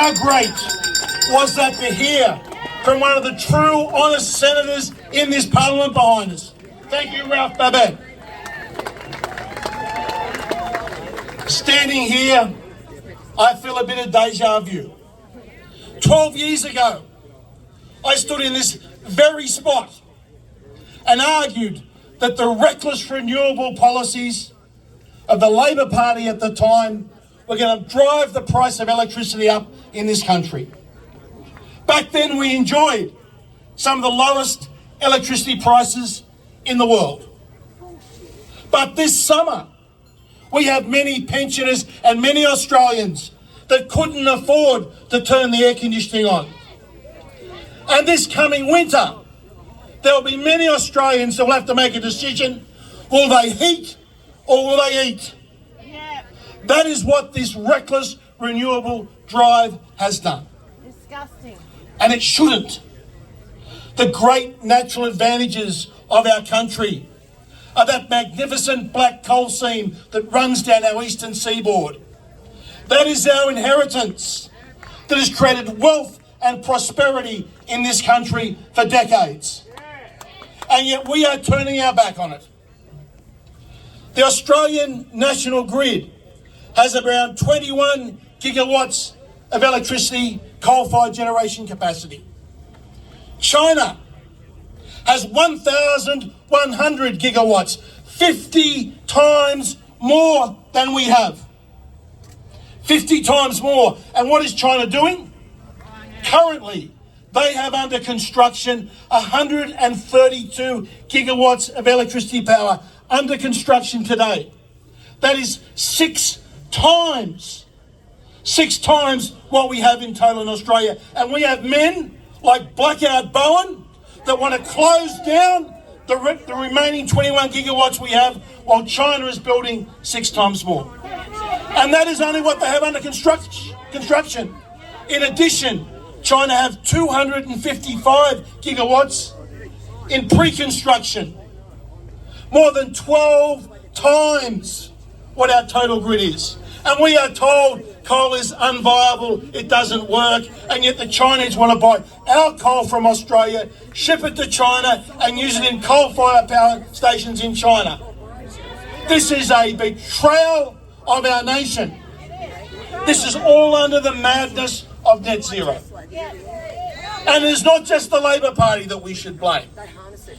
How great was that to hear from one of the true, honest senators in this parliament behind us. Thank you, Ralph Babet. Standing here, I feel a bit of deja vu. 12 years ago, I stood in this very spot and argued that the reckless renewable policies of the Labor Party at the time were going to drive the price of electricity up in this country. Back then, we enjoyed some of the lowest electricity prices in the world. But this summer, we have many pensioners and many Australians that couldn't afford to turn the air conditioning on. And this coming winter, there will be many Australians that will have to make a decision. Will they heat or will they eat? Yeah. That is what this reckless renewable drive has done. Disgusting. And it shouldn't. The great natural advantages of our country are that magnificent black coal seam that runs down our eastern seaboard. That is our inheritance that has created wealth and prosperity in this country for decades. And yet we are turning our back on it. The Australian National Grid has around 21 gigawatts of electricity coal-fired generation capacity. China has 1,100 gigawatts, 50 times more than we have. 50 times more. And what is China doing? Currently, they have under construction 132 gigawatts of electricity power under construction today. That is six times what we have in total in Australia. And we have men like Blackout Bowen that want to close down the remaining 21 gigawatts we have while China is building 6 times more. And that is only what they have under construction. In addition, China have 255 gigawatts in pre-construction. More than 12 times what our total grid is. And we are told coal is unviable, it doesn't work, and yet the Chinese want to buy our coal from Australia, ship it to China, and use it in coal-fired power stations in China. This is a betrayal of our nation. This is all under the madness of net zero. And it is not just the Labor Party that we should blame.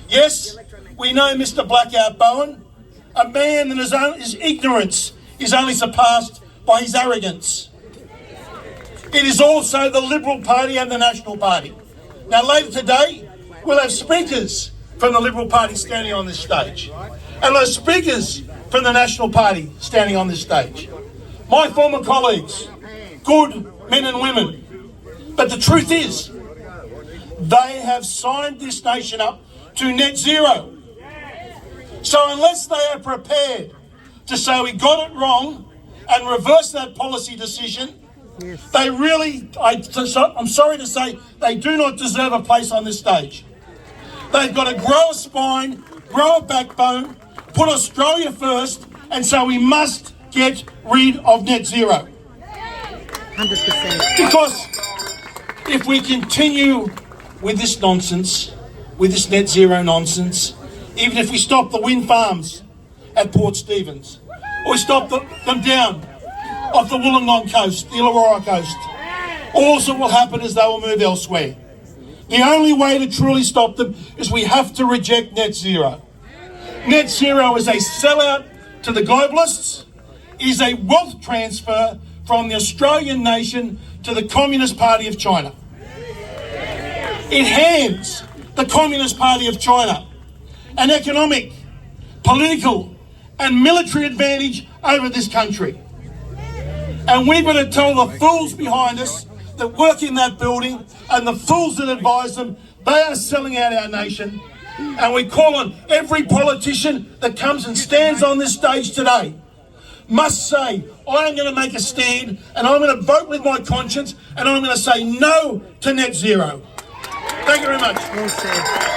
Yes, we know Mr. Blackout Bowen, a man that his ignorance is only surpassed by his arrogance. It is also the Liberal Party and the National Party. Now later today, we'll have speakers from the Liberal Party standing on this stage. And those speakers from the National Party standing on this stage. My former colleagues, good men and women. But the truth is, they have signed this nation up to net zero. So unless they are prepared to say we got it wrong and reverse that policy decision, they really, I'm sorry to say, they do not deserve a place on this stage. They've got to grow a spine, grow a backbone, put Australia first, and so we must get rid of net zero. 100%. Because if we continue with this nonsense, with this net zero nonsense, even if we stop the wind farms at Port Stephens, or we stop them down off the Wollongong coast, the Illawarra coast, all that will happen is they will move elsewhere. The only way to truly stop them is we have to reject net zero. Net zero is a sellout to the globalists, is a wealth transfer from the Australian nation to the Communist Party of China. It hands the Communist Party of China an economic, political and military advantage over this country. And we've got to tell the fools behind us that work in that building and the fools that advise them, they are selling out our nation. And we call on every politician that comes and stands on this stage today must say, I am going to make a stand and I'm going to vote with my conscience and I'm going to say no to net zero. Thank you very much. Well said.